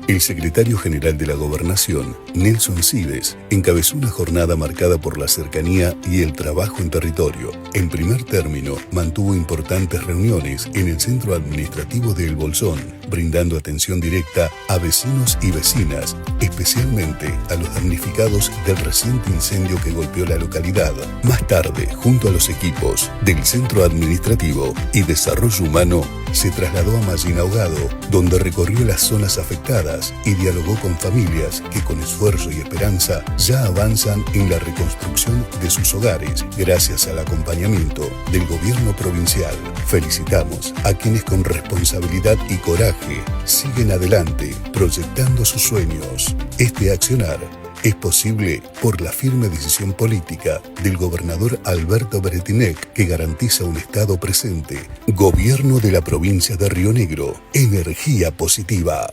El secretario general de la Gobernación, Nelson Cibes, encabezó una jornada marcada por la cercanía y el trabajo en territorio. En primer término, mantuvo importantes reuniones en el centro administrativo de El Bolsón, brindando atención directa a vecinos y vecinas, especialmente a los damnificados del reciente incendio que golpeó la localidad. Más tarde, junto a los equipos del Centro Administrativo y Desarrollo Humano, se trasladó a Mallín Ahogado, donde recorrió las zonas afectadas y dialogó con familias que con esfuerzo y esperanza ya avanzan en la reconstrucción de sus hogares gracias al acompañamiento del gobierno provincial. Felicitamos a quienes con responsabilidad y coraje siguen adelante proyectando sus sueños. Este accionar es posible por la firme decisión política del gobernador Alberto Bretinec, que garantiza un Estado presente. Gobierno de la provincia de Río Negro. Energía positiva.